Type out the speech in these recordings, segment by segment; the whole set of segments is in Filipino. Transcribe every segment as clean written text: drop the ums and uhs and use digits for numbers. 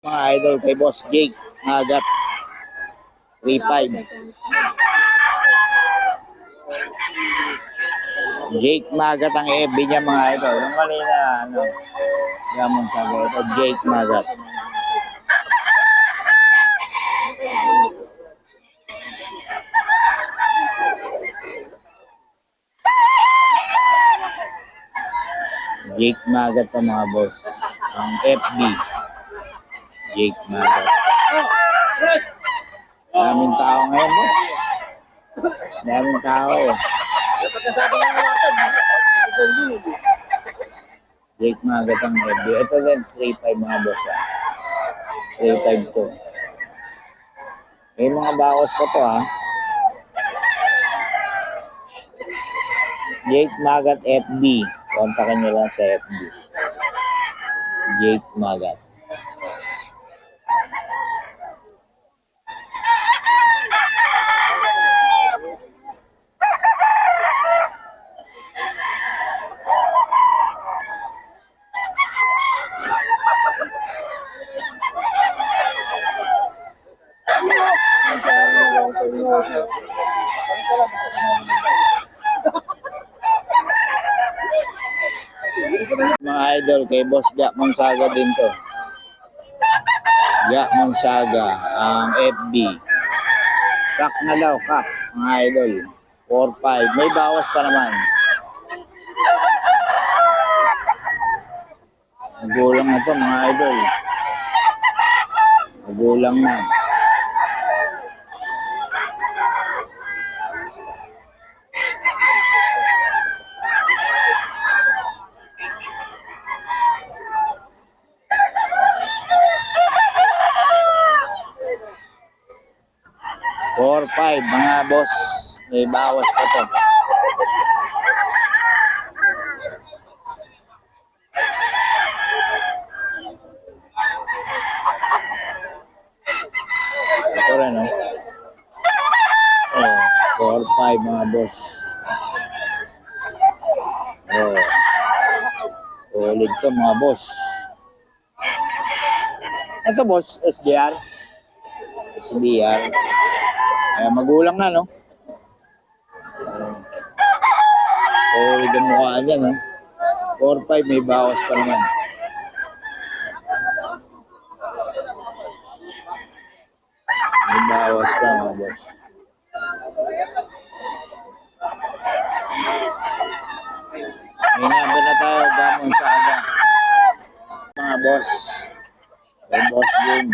Mga idol kay Boss Jake Magat 3-5. Jake Magat ang FB niya mga idol. Yung mali na gamon sa ito, Jake Magat. Jake Magat ang mga boss. Ang FB. Jake Magat. Daming tao ngayon, boss. Daming tao. Jake Magat ang FB. Ito din, 3-5 mga boss. 3-5 to. May mga bakos pa to, ha. Jake Magat FB. Kontakin nyo lang sa FB. Jake Magat. Mga idol kay Boss Jack Monsaga din to. Jack Monsaga ang FB. Kak na daw, kak mga idol. 4-5. May bawas pa naman. Magulang na to mga idol. Magulang na. Four, 5 mga boss. May bawas pa to. Ito rin, no? Oh, 4-5 mga boss. Oh. Ulit to mga boss. Ito boss, SBR. SBR. Magulang na, no? Ulit ang mukha niya, no? 4-5 may bawas pa naman. May bawas pa mga boss. May number na tayo, gamon sa aga. Mga boss. May boss din.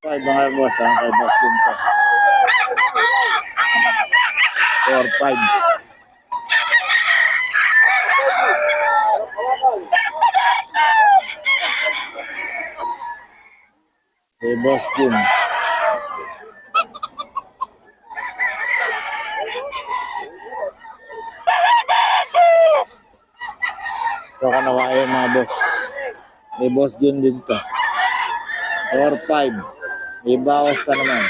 Ay, mga boss, kay boss din to. 4-5. Kay boss din. Ito kanawain mga boss. May boss din to. 4-5. May bawas pa naman.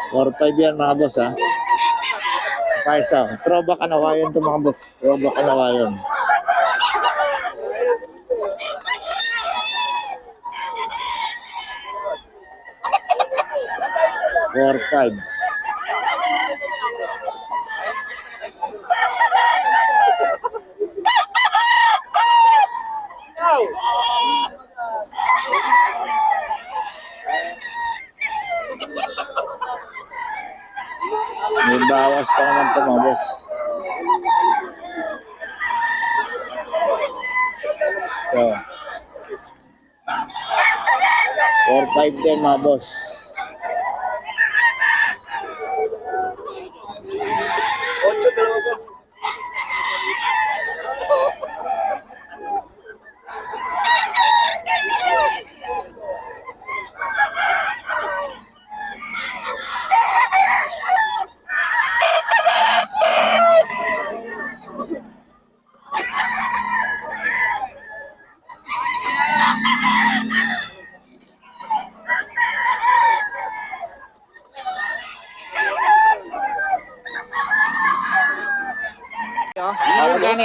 Or 5 yan mga boss, ha. Kaisa. Throwback kanawayan to mga boss. Throwback kanawayan. 4-5. May bawas pa naman ito mga boss. So, 4-5 din mga boss.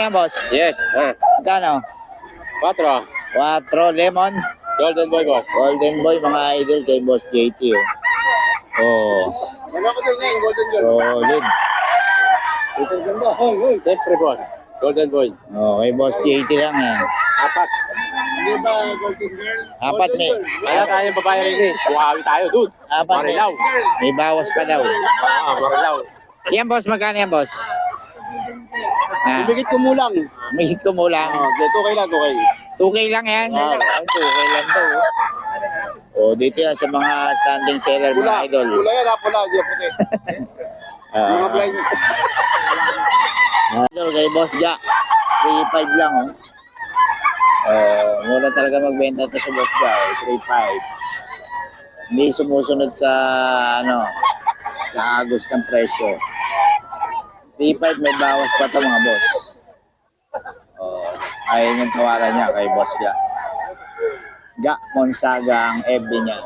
yan, boss? Yes. Magkano? 4. 4 lemon. Golden boy boss. Golden boy, mga idol kay Boss JT. Oh. Ano ko din yung golden girl? Solid. Golden ganda. Hoy. Yes, boss. Golden boy. Oh, kay Boss JT lang yan. 4. Hindi ba golden girl? 4 may. Kaya tayo babae rin eh. Bukawi tayo, dude. 4 may. Marilaw. May bawas pa daw. Marilaw. Yan, boss, magkano yan, boss? Ibigit ko mulang. May hit ko mo lang. 2K lang, 2K. 2K lang yan. Wow. Ay, 2K lang daw. Oh, dito yan sa mga standing seller, mga idol. Pula yan, pula. Hindi puti. Mga blind. Idol, kay Boss Ja. 3.5 lang, oh. Mura talaga magbenta ito sa Boss Ja, 3.5. Hindi sumusunod sa, sa agos ng presyo. 3.5 may bawas pa ito, mga boss. Ayaw niyang tawaran niya kay Boss Ja. Ja Monsaga ang FB niya.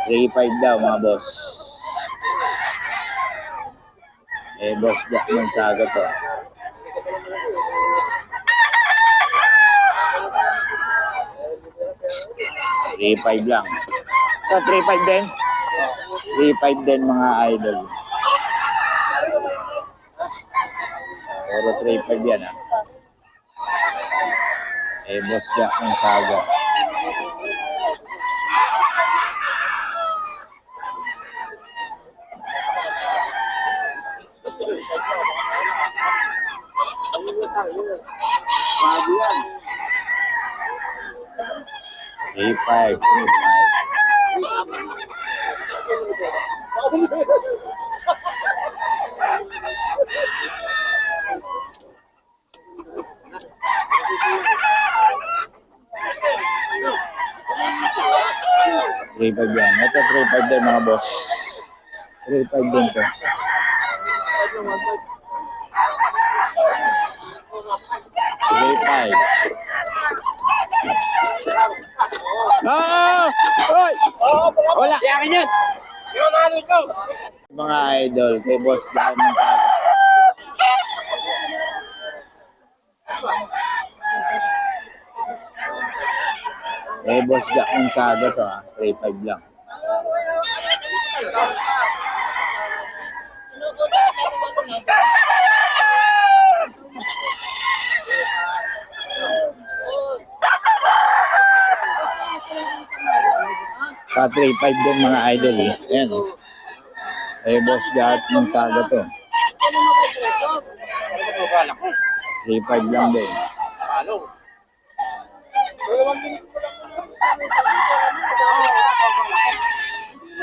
$3.5 daw, mga boss. Boss Ja Monsaga to. $3.5 lang. Ito, 3.5 din. 3.5 din, mga idol. Puro 3.5 yan, ha. Boss Ja Monsaga. Bago yan. 3.5. $3.5 yan. Ito 3.5 din, mga boss. 3.5 din to. 3.5. Ah! Hoy! Wala. Yakin yan. Yung nalo ko. Mga idol, kay Boss Ja Monsaga. Boss Ja Monsaga to, ha. 3.5 lang. Pa 3.5 din, mga idol, eh. Ayan, oh. Boss Ja Monsaga to. 3.5 lang din.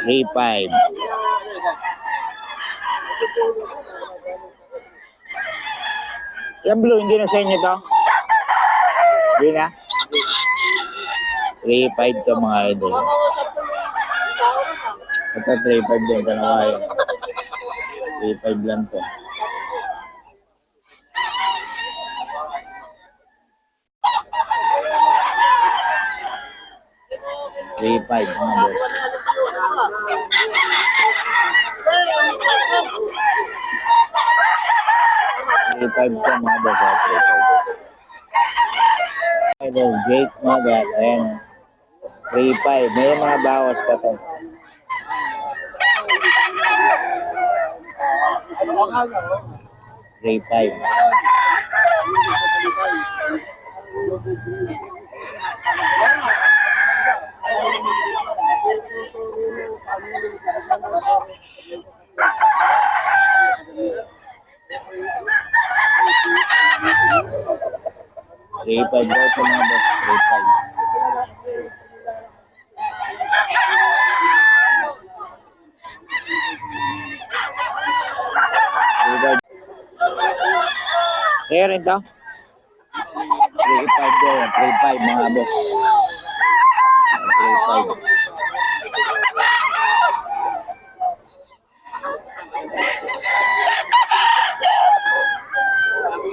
3.5. Yung blue, hindi na sa inyo to? Hindi na? 3.5 to, mga idol. Ito 3.5 din, kanawayo. 3.5 lang to. $3.5, mga boss. $3.5 to, mga boss. $3.5. Idol, Jake Magat. Ayan. 3.5. May mga bawas pa to. $3.5. $3.5 daw po, mga boss. $3.5. Kaya rin to? 3.5 daw. 3.5, mga boss.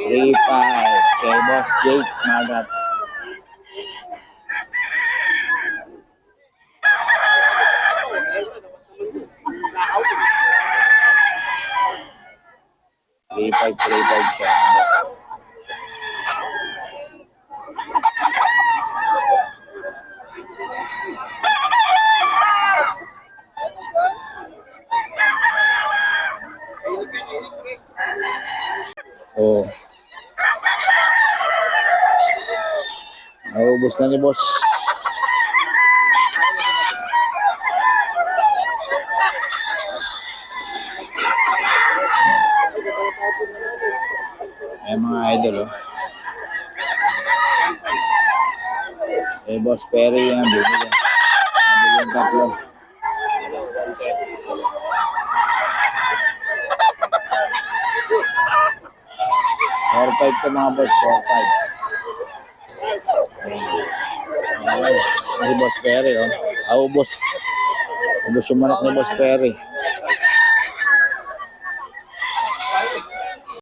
3.5. Kay Boss Jake Magat. 3.5 siya. Oh. Naubos na ni boss. Ayan mga idol, oh. Eh, Boss Perry yan, bumili. Nabili yung tatlo. Four five to mga boss, 4.5. Si Boss Perry, oh. Ubos. Ubos yung manok ni Boss Perry.